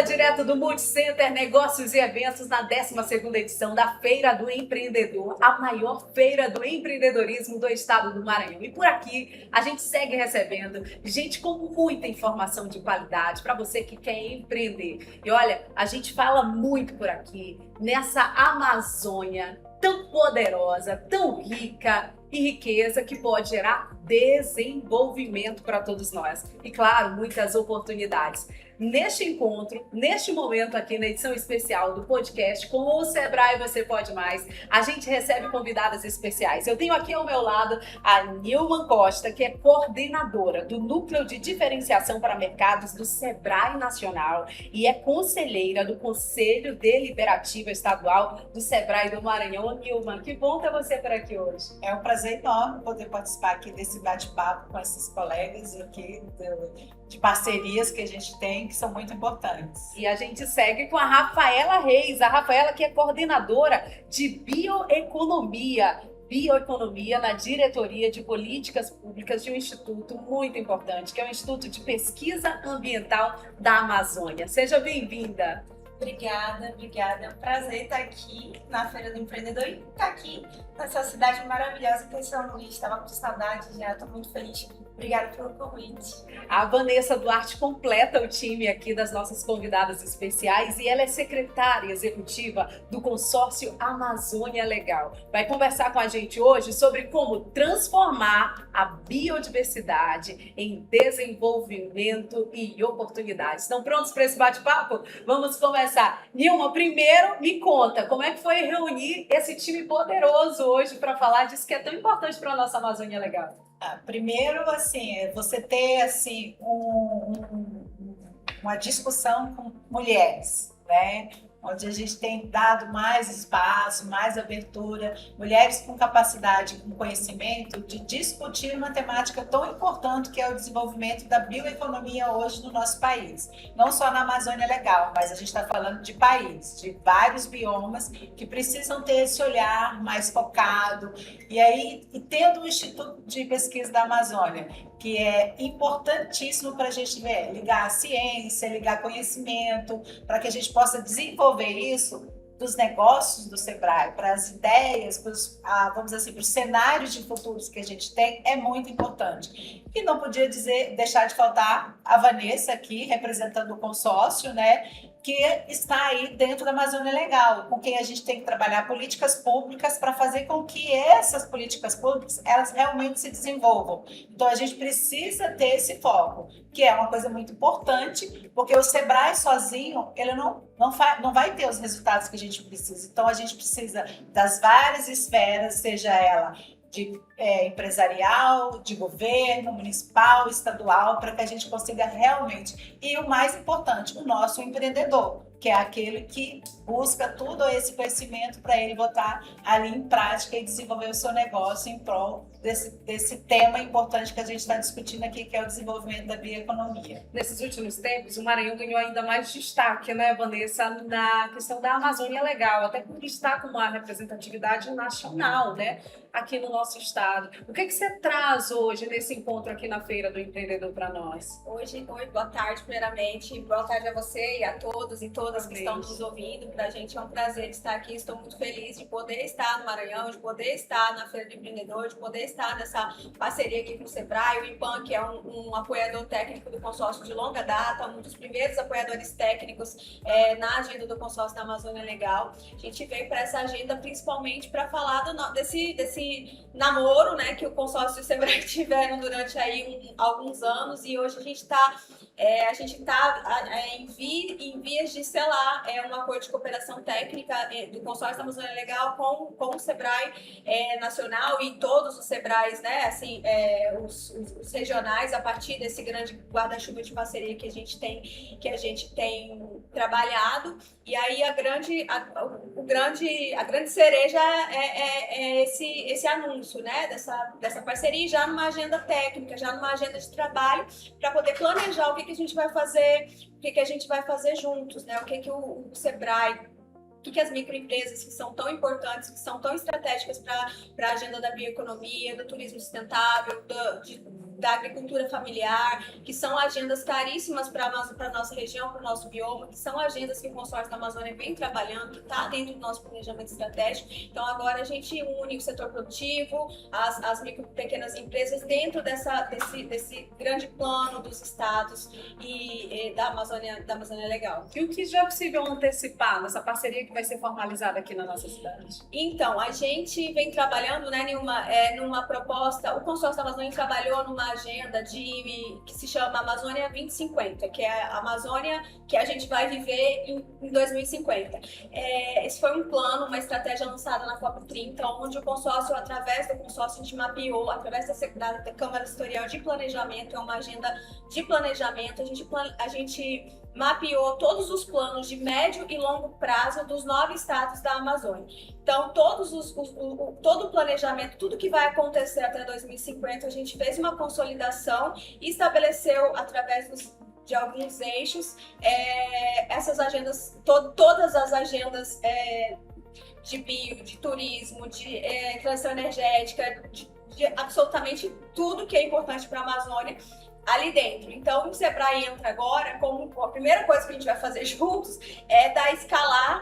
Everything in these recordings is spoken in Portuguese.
direto do Multicenter Negócios e Eventos na 12ª edição da Feira do Empreendedor, a maior feira do empreendedorismo do estado do Maranhão. E por aqui a gente segue recebendo gente com muita informação de qualidade para você que quer empreender. E olha, a gente fala muito por aqui nessa Amazônia tão poderosa, tão rica e riqueza que pode gerar desenvolvimento para todos nós. E claro, muitas oportunidades. Neste encontro, neste momento aqui na edição especial do podcast com o Sebrae Você Pode Mais, a gente recebe convidadas especiais. Eu tenho aqui ao meu lado a Nilma Costa, que é coordenadora do Núcleo de Diferenciação para Mercados do Sebrae Nacional e é conselheira do Conselho Deliberativo Estadual do Sebrae do Maranhão. Ô, Nilma, que bom ter você por aqui hoje. É um prazer enorme poder participar aqui desse bate-papo com esses colegas aqui de parcerias que a gente tem, que são muito importantes. E a gente segue com a Rafaela Reis, a Rafaela que é coordenadora de bioeconomia na diretoria de políticas públicas de um instituto muito importante, que é o Instituto de Pesquisa Ambiental da Amazônia. Seja bem-vinda. Obrigada. É um prazer estar aqui na Feira do Empreendedor e estar aqui nessa cidade maravilhosa que é São Luís. Estava com saudade já, estou muito feliz. Obrigada pelo convite. A Vanessa Duarte completa o time aqui das nossas convidadas especiais e ela é secretária executiva do consórcio Amazônia Legal. Vai conversar com a gente hoje sobre como transformar a biodiversidade em desenvolvimento e oportunidades. Estão prontos para esse bate-papo? Vamos começar. Nilma, primeiro me conta como é que foi reunir esse time poderoso hoje para falar disso que é tão importante para a nossa Amazônia Legal. Primeiro, assim, você ter assim, uma discussão com mulheres, né? Onde a gente tem dado mais espaço, mais abertura, mulheres com capacidade, com conhecimento de discutir uma temática tão importante que é o desenvolvimento da bioeconomia hoje no nosso país. Não só na Amazônia Legal, mas a gente está falando de país, de vários biomas que precisam ter esse olhar mais focado. E aí, tendo o Instituto de Pesquisa da Amazônia, que é importantíssimo para a gente ver, ligar a ciência, ligar conhecimento, para que a gente possa desenvolver isso dos negócios do Sebrae, para as ideias, vamos dizer assim, para os cenários de futuros que a gente tem, é muito importante. E não podia deixar de faltar a Vanessa aqui, representando o consórcio, né, que está aí dentro da Amazônia Legal, com quem a gente tem que trabalhar políticas públicas para fazer com que essas políticas públicas elas realmente se desenvolvam. Então a gente precisa ter esse foco, que é uma coisa muito importante, porque o Sebrae sozinho ele não vai ter os resultados que a gente precisa. Então a gente precisa das várias esferas, seja ela de empresarial, de governo, municipal, estadual, para que a gente consiga realmente. E o mais importante, o nosso empreendedor, que é aquele que busca todo esse conhecimento para ele botar ali em prática e desenvolver o seu negócio em prol desse tema importante que a gente está discutindo aqui, que é o desenvolvimento da bioeconomia. Nesses últimos tempos, o Maranhão ganhou ainda mais destaque, né, Vanessa, na questão da Amazônia Legal, até por estar com uma representatividade nacional, né, aqui no nosso estado. O que você traz hoje nesse encontro aqui na Feira do Empreendedor para nós? Oi, boa tarde, primeiramente. Boa tarde a você e a todos e todas que estão nos ouvindo. Para a gente é um prazer estar aqui. Estou muito feliz de poder estar no Maranhão, de poder estar na Feira do Empreendedor, de poder estar nessa parceria aqui com o Sebrae, o IPAM, que é um apoiador técnico do consórcio de longa data, um dos primeiros apoiadores técnicos na agenda do consórcio da Amazônia Legal. A gente veio para essa agenda principalmente para falar desse namoro, né, que o consórcio e o Sebrae tiveram durante aí alguns anos, e hoje a gente está em vias de selar um acordo de cooperação técnica do consórcio da Amazônia Legal com o Sebrae nacional e todos os Sebrais, né, assim, os regionais, a partir desse grande guarda-chuva de parceria que a gente tem trabalhado. E aí a grande cereja é esse anúncio, né, dessa parceria, já numa agenda técnica, já numa agenda de trabalho, para poder planejar o que a gente vai fazer, o que a gente vai fazer juntos, né, o que o Sebrae, o que as microempresas que são tão importantes, que são tão estratégicas para a agenda da bioeconomia, do turismo sustentável, da agricultura familiar, que são agendas caríssimas para a nossa região, para o nosso bioma, que são agendas que o Consórcio da Amazônia vem trabalhando, que está dentro do nosso planejamento estratégico. Então, agora a gente une o setor produtivo, as micro e pequenas empresas dentro desse grande plano dos estados e da Amazônia Legal. E o que já é possível antecipar nessa parceria que vai ser formalizada aqui na nossa cidade? Então, a gente vem trabalhando, né, numa proposta, o Consórcio da Amazônia trabalhou numa agenda que se chama Amazônia 2050, que é a Amazônia que a gente vai viver em 2050. Esse foi um plano, uma estratégia lançada na COP30, onde o consórcio, através do consórcio, a gente mapeou, através da Câmara Setorial de Planejamento, é uma agenda de planejamento, a gente mapeou todos os planos de médio e longo prazo dos 9 estados da Amazônia. Então, todo o planejamento, tudo que vai acontecer até 2050, a gente fez uma consolidação e estabeleceu, através de alguns eixos, essas agendas, todas as agendas de bio, de turismo, de transição energética, de absolutamente tudo que é importante para a Amazônia ali dentro. Então, o Sebrae entra agora, como a primeira coisa que a gente vai fazer juntos é escalar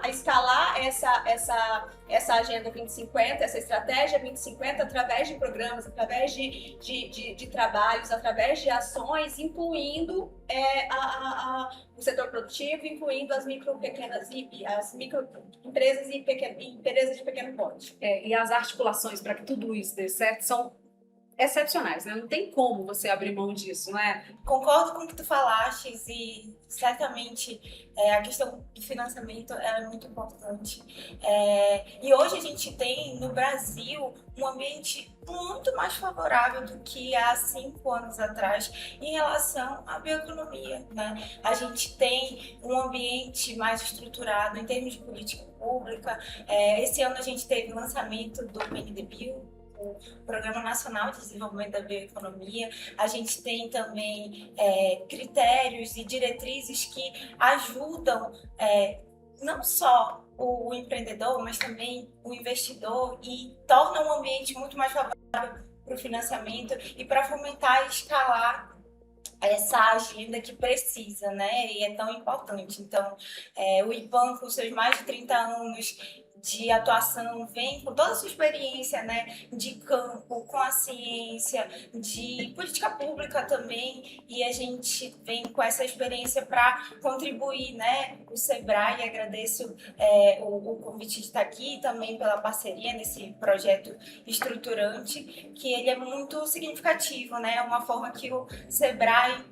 essa agenda 2050, essa estratégia 2050, através de programas, através de trabalhos, através de ações, incluindo o setor produtivo, incluindo as microempresas e empresas de pequeno porte. E as articulações para que tudo isso dê certo são excepcionais, né? Não tem como você abrir mão disso, não é? Concordo com o que tu falaste e certamente a questão do financiamento é muito importante. E hoje a gente tem no Brasil um ambiente muito mais favorável do que há 5 anos atrás em relação à bioeconomia, né? A gente tem um ambiente mais estruturado em termos de política pública. Esse ano a gente teve o lançamento do PNDBio, o Programa Nacional de Desenvolvimento da Bioeconomia. A gente tem também critérios e diretrizes que ajudam não só o empreendedor, mas também o investidor e tornam um ambiente muito mais favorável para o financiamento e para fomentar e escalar essa agenda que precisa, né? E é tão importante. Então, o IBAN, com seus mais de 30 anos de atuação, vem com toda a sua experiência, né, de campo, com a ciência, de política pública também, e a gente vem com essa experiência para contribuir, né, o Sebrae, agradeço o convite de estar aqui, também pela parceria nesse projeto estruturante, que ele é muito significativo, né, é uma forma que o Sebrae,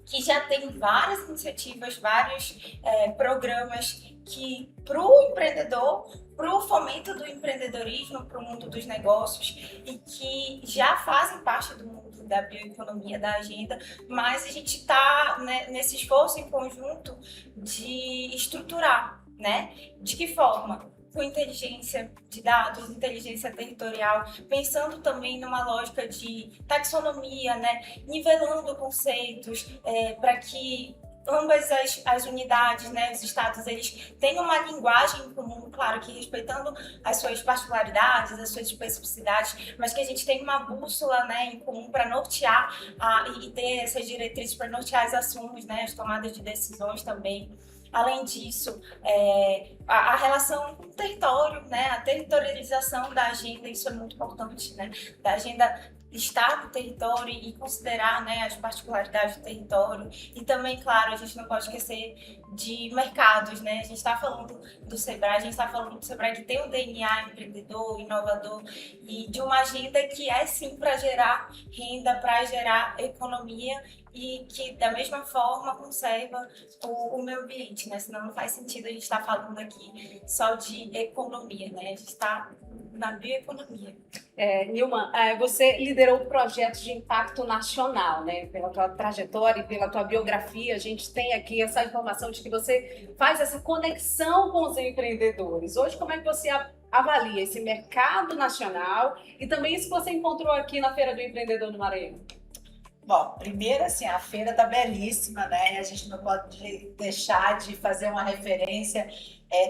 que já tem várias iniciativas, vários programas que para o empreendedor, para o fomento do empreendedorismo, para o mundo dos negócios e que já fazem parte do mundo da bioeconomia, da agenda, mas a gente está, né, nesse esforço em conjunto de estruturar, né? De que forma? Com inteligência de dados, inteligência territorial, pensando também numa lógica de taxonomia, né? Nivelando conceitos para que ambas as unidades, né, os estados, eles têm uma linguagem em comum, claro que respeitando as suas particularidades, as suas especificidades, mas que a gente tem uma bússola, né, em comum para nortear e ter essas diretrizes para nortear as ações, né, as tomadas de decisões também. Além disso, a relação com o território, né, a territorialização da agenda, isso é muito importante, né, da agenda estar no território e considerar, né, as particularidades do território. E também, claro, a gente não pode esquecer de mercados, né? A gente está falando do Sebrae, a gente está falando do Sebrae que tem um DNA empreendedor, inovador e de uma agenda que é sim para gerar renda, para gerar economia e que da mesma forma conserva o meio ambiente, né? Senão não faz sentido a gente estar falando aqui só de economia, né? A gente está na bioeconomia. Nilma, você liderou projetos de impacto nacional, né? Pela tua trajetória e pela tua biografia, a gente tem aqui essa informação de que você faz essa conexão com os empreendedores. Hoje, como é que você avalia esse mercado nacional e também isso que você encontrou aqui na Feira do Empreendedor no Maranhão? Bom, primeiro, assim, a feira tá belíssima, né? A gente não pode deixar de fazer uma referência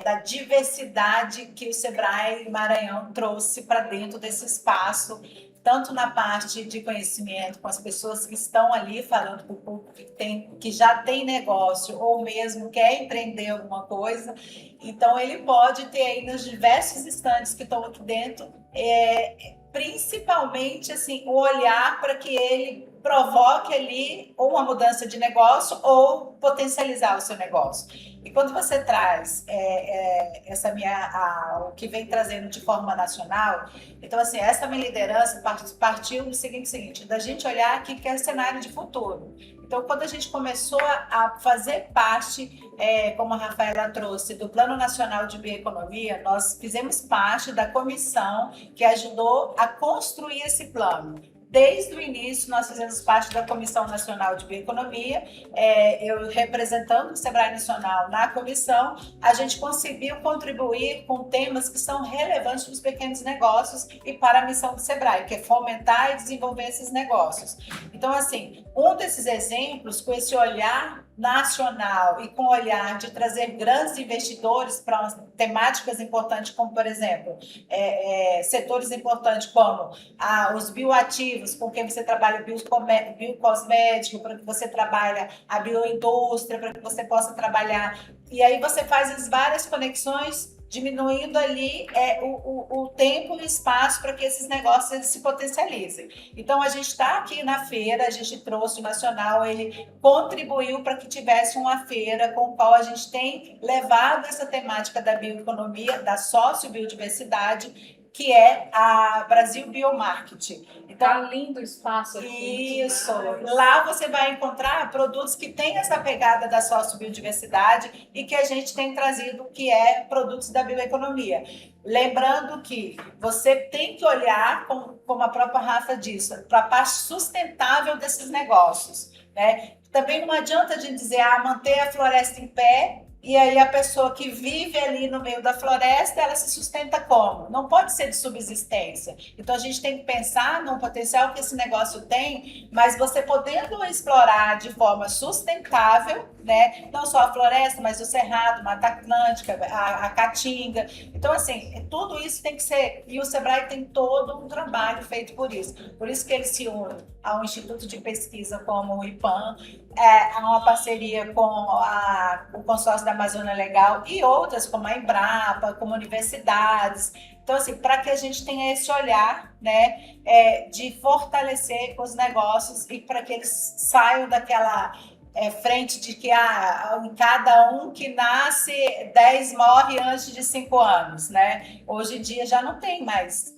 da diversidade que o Sebrae Maranhão trouxe para dentro desse espaço tanto na parte de conhecimento com as pessoas que estão ali falando com o público que já tem negócio ou mesmo quer empreender alguma coisa. Então, ele pode ter aí nos diversos estandes que estão aqui dentro, principalmente assim, o olhar para que ele provoque ali ou uma mudança de negócio ou potencializar o seu negócio. E quando você traz o que vem trazendo de forma nacional, então assim, essa minha liderança partiu do seguinte, da gente olhar aqui que é o cenário de futuro. Então, quando a gente começou a fazer parte, como a Rafaela trouxe, do Plano Nacional de Bioeconomia, nós fizemos parte da comissão que ajudou a construir esse plano. Desde o início, nós fizemos parte da Comissão Nacional de Bioeconomia, eu representando o Sebrae Nacional na comissão, a gente conseguiu contribuir com temas que são relevantes para os pequenos negócios e para a missão do Sebrae, que é fomentar e desenvolver esses negócios. Então, assim, um desses exemplos, com esse olhar nacional e com o olhar de trazer grandes investidores para temáticas importantes, como, por exemplo, setores importantes como os bioativos, com quem você trabalha biocosmético, para que você trabalhe a bioindústria, para que você possa trabalhar. E aí você faz as várias conexões, diminuindo ali o tempo e o espaço para que esses negócios eles se potencializem. Então, a gente está aqui na feira, a gente trouxe o Nacional, ele contribuiu para que tivesse uma feira com a qual a gente tem levado essa temática da bioeconomia, da sociobiodiversidade, que é a Brasil Biomarketing. Então, tá lindo o espaço aqui. Isso. Lá você vai encontrar produtos que têm essa pegada da sociobiodiversidade e que a gente tem trazido, que é produtos da bioeconomia. Lembrando que você tem que olhar, como a própria Rafa disse, para a parte sustentável desses negócios, né? Também não adianta a gente dizer, manter a floresta em pé, e aí a pessoa que vive ali no meio da floresta, ela se sustenta como? Não pode ser de subsistência. Então a gente tem que pensar no potencial que esse negócio tem, mas você podendo explorar de forma sustentável, né? Não só a floresta, mas o cerrado, Mata Atlântica, a caatinga. Então assim, tudo isso tem que ser, e o Sebrae tem todo um trabalho feito por isso. Por isso que ele se une ao Instituto de Pesquisa como o IPAM, há uma parceria com o consórcio da Amazônia Legal e outras, como a Embrapa, como universidades. Então, assim, para que a gente tenha esse olhar, né, de fortalecer os negócios e para que eles saiam daquela frente de que cada um que nasce, 10 morre antes de 5 anos, né? Hoje em dia já não tem mais.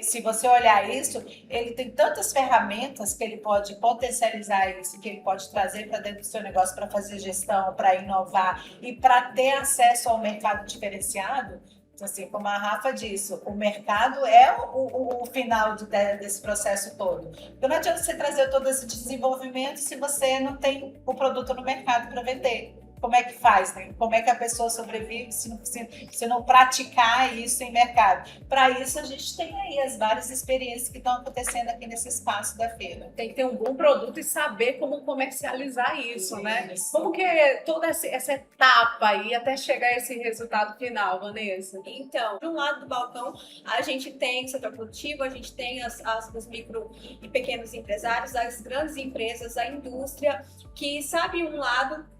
Se você olhar isso, ele tem tantas ferramentas que ele pode potencializar isso, que ele pode trazer para dentro do seu negócio para fazer gestão, para inovar e para ter acesso ao mercado diferenciado. Então, assim, como a Rafa disse, o mercado é o final desse processo todo. Então, não adianta você trazer todo esse desenvolvimento se você não tem o produto no mercado para vender. Como é que faz, né? Como é que a pessoa sobrevive se não praticar isso em mercado? Para isso, a gente tem aí as várias experiências que estão acontecendo aqui nesse espaço da feira. Tem que ter um bom produto e saber como comercializar isso, né? Como que é toda essa etapa aí até chegar a esse resultado final, Vanessa? Então, de um lado do balcão, a gente tem o setor produtivo, a gente tem os micro e pequenos empresários, as grandes empresas, a indústria, que sabe um lado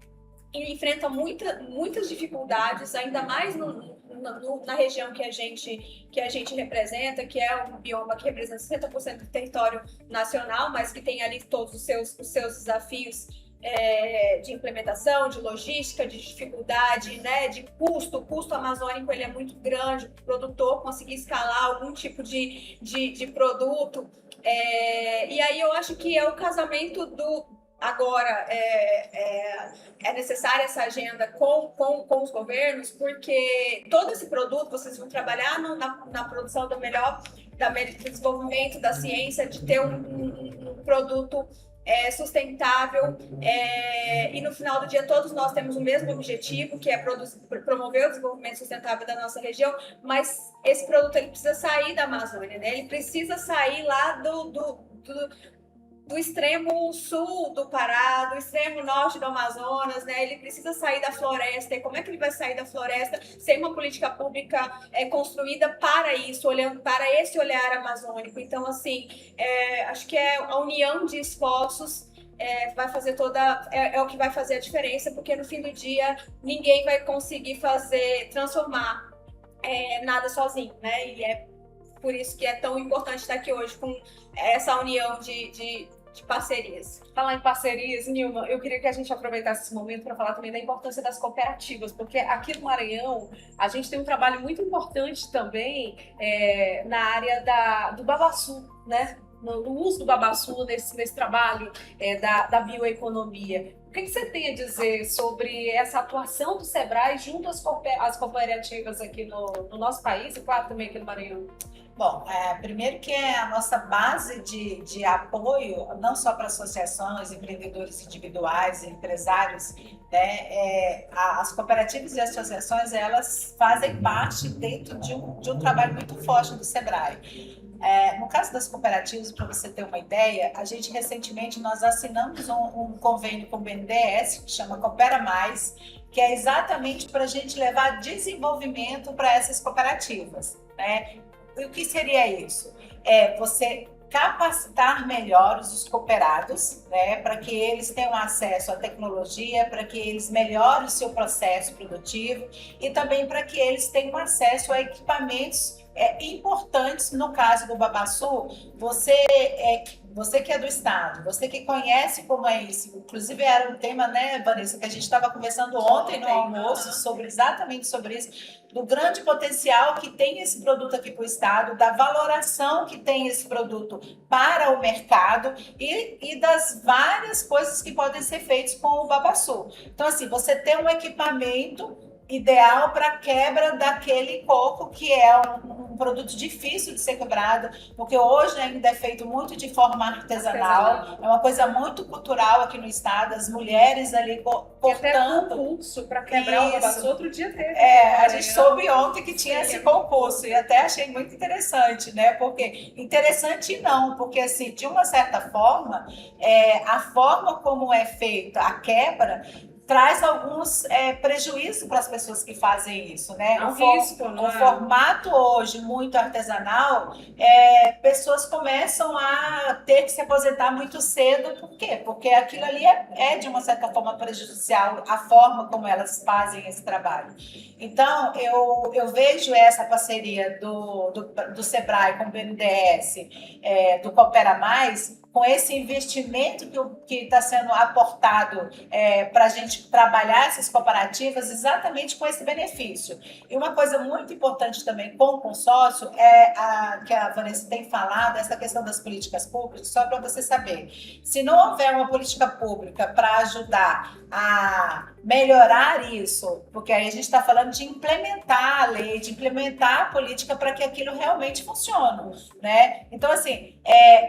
e enfrenta muitas dificuldades, ainda mais na região que a gente representa, que é um bioma que representa 60% do território nacional, mas que tem ali todos os seus desafios de implementação, de logística, de dificuldade, né, de custo. O custo amazônico ele é muito grande, o produtor conseguir escalar algum tipo de produto. E aí eu acho que é o casamento do... Agora, é necessária essa agenda com os governos, porque todo esse produto, vocês vão trabalhar na produção do desenvolvimento da ciência, de ter um produto sustentável, e no final do dia todos nós temos o mesmo objetivo, que é promover o desenvolvimento sustentável da nossa região, mas esse produto ele precisa sair da Amazônia, né? Ele precisa sair lá do extremo sul do Pará, do extremo norte do Amazonas, né? Ele precisa sair da floresta. E como é que ele vai sair da floresta sem uma política pública construída para isso, olhando para esse olhar amazônico? Então, assim, acho que é a união de esforços vai fazer é o que vai fazer a diferença, porque no fim do dia ninguém vai conseguir transformar nada sozinho, né? E é por isso que é tão importante estar aqui hoje com essa união de parcerias. Falar em parcerias, Nilma, eu queria que a gente aproveitasse esse momento para falar também da importância das cooperativas, porque aqui no Maranhão a gente tem um trabalho muito importante também na área do babaçu, né? No uso do babaçu nesse trabalho da bioeconomia. O que você tem a dizer sobre essa atuação do SEBRAE junto às cooperativas aqui no nosso país e, claro, também aqui no Maranhão? Bom, primeiro que é a nossa base de apoio, não só para associações, empreendedores individuais, empresários, né? As cooperativas e associações, elas fazem parte dentro de um trabalho muito forte do SEBRAE. No caso das cooperativas, para você ter uma ideia, recentemente nós assinamos um convênio com o BNDES, que chama Coopera Mais, que é exatamente para a gente levar desenvolvimento para essas cooperativas, né? E o que seria isso? Você capacitar melhor os cooperados, né, para que eles tenham acesso à tecnologia, para que eles melhorem o seu processo produtivo e também para que eles tenham acesso a equipamentos importantes. No caso do babaçu, você que é do estado, você que conhece como é isso, inclusive era um tema, né, Vanessa, que a gente estava conversando ontem no almoço exatamente sobre isso, do grande potencial que tem esse produto aqui para o estado, da valoração que tem esse produto para o mercado e das várias coisas que podem ser feitas com o babaçu. Então, assim, você tem um equipamento ideal para quebra daquele coco, que é um produto difícil de ser quebrado, porque hoje ainda é feito muito de forma artesanal. É uma coisa muito cultural aqui no estado, as mulheres ali cortando. Até concurso para quebrar o babaçu, outro dia teve. A gente soube ontem que tinha esse concurso, e até achei muito interessante, né? Porque interessante não, porque assim, de uma certa forma, a forma como é feita a quebra traz alguns prejuízos para as pessoas que fazem isso, né? O formato hoje muito artesanal, pessoas começam a ter que se aposentar muito cedo. Por quê? Porque aquilo ali é de uma certa forma prejudicial, a forma como elas fazem esse trabalho. Então, eu vejo essa parceria do SEBRAE com o BNDES, do Coopera Mais, com esse investimento que está sendo aportado para a gente trabalhar essas cooperativas exatamente com esse benefício. E uma coisa muito importante também com o consórcio que a Vanessa tem falado, essa questão das políticas públicas, só para você saber. Se não houver uma política pública para ajudar a melhorar isso, porque aí a gente está falando de implementar a lei, de implementar a política para que aquilo realmente funcione, né? Então, assim,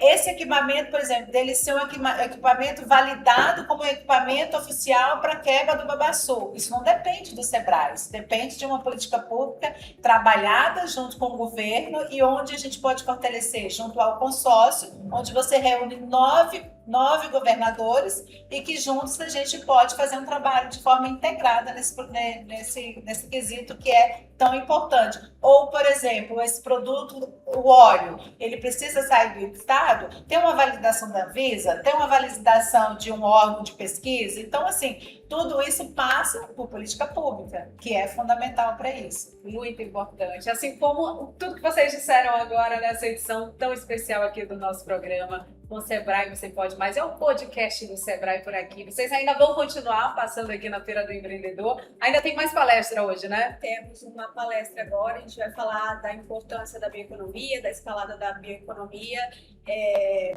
esse equipamento, por exemplo, dele ser um equipamento validado como equipamento oficial para quebra do babaçu, isso não depende do SEBRAE, isso depende de uma política pública trabalhada junto com o governo e onde a gente pode fortalecer junto ao consórcio, onde você reúne nove governadores e que juntos a gente pode fazer um trabalho de forma integrada nesse quesito que é tão importante. Ou, por exemplo, esse produto, o óleo, ele precisa sair do estado, tem uma validação da Anvisa, tem uma validação de um órgão de pesquisa. Então, assim, tudo isso passa por política pública, que é fundamental para isso. Muito importante. Assim como tudo que vocês disseram agora nessa edição tão especial aqui do nosso programa, com o SEBRAE Você Pode Mais, é o podcast do SEBRAE por aqui. Vocês ainda vão continuar passando aqui na Feira do Empreendedor. Ainda tem mais palestra hoje, né? Temos uma palestra agora, a gente vai falar da importância da bioeconomia, da escalada da bioeconomia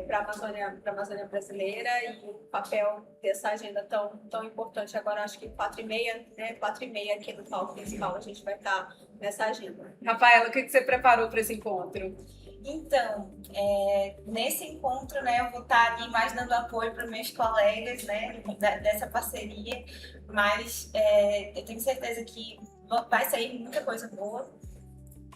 para a Amazônia brasileira e o papel dessa agenda tão importante. Agora, acho que 4h30, né? 4h30 aqui no palco principal, a gente vai estar nessa agenda. Rafaela, o que você preparou para esse encontro? Então, nesse encontro, né, eu vou estar ali mais dando apoio para meus colegas, né, dessa parceria, mas eu tenho certeza que vai sair muita coisa boa.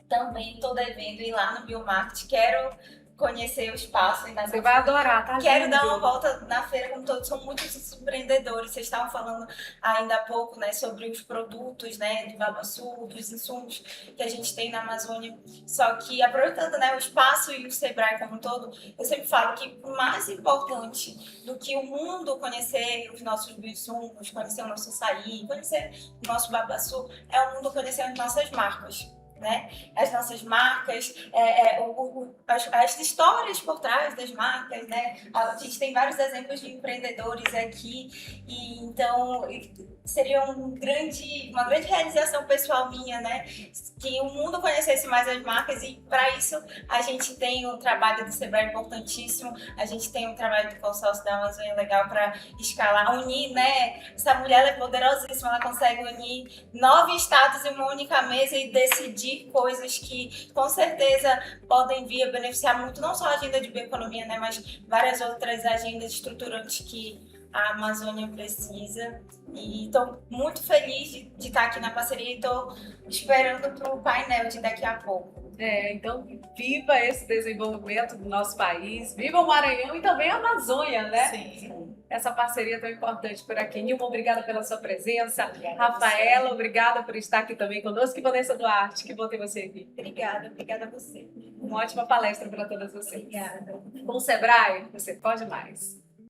Também estou devendo ir lá no Biomarket, quero conhecer o espaço. E Você vai adorar, tá? Quero lindo. dar uma volta na feira, como todos são muitos empreendedores. Vocês estavam falando ainda há pouco, né, sobre os produtos, né, do Babaçu, dos insumos que a gente tem na Amazônia. Só que aproveitando, né, o espaço e o Sebrae como um todo, eu sempre falo que o mais importante do que o mundo conhecer os nossos insumos, conhecer o nosso açaí, conhecer o nosso Babaçu, é o mundo conhecer as nossas marcas. Né? As nossas marcas, as histórias por trás das marcas, né? A gente tem vários exemplos de empreendedores aqui, e então seria uma grande realização pessoal minha, né? Que o mundo conhecesse mais as marcas, e para isso a gente tem um trabalho do Sebrae importantíssimo, a gente tem um trabalho do consórcio da Amazônia legal para escalar, unir, né? Essa mulher ela é poderosíssima, ela consegue unir 9 estados em uma única mesa e decidir coisas que com certeza podem vir a beneficiar muito, não só a agenda de bioeconomia, né, mas várias outras agendas estruturantes que a Amazônia precisa. E estou muito feliz de estar aqui na parceria e estou esperando para o painel de daqui a pouco. Então, viva esse desenvolvimento do nosso país, viva o Maranhão e também a Amazônia, né? Sim. Essa parceria tão importante por aqui. Nilma, obrigada pela sua presença. Obrigada Rafaela, a você. obrigada por estar aqui também conosco. E Vanessa Duarte, que bom ter você aqui. Obrigada a você. Uma ótima palestra para todas vocês. Obrigada. Com o Sebrae, você pode mais.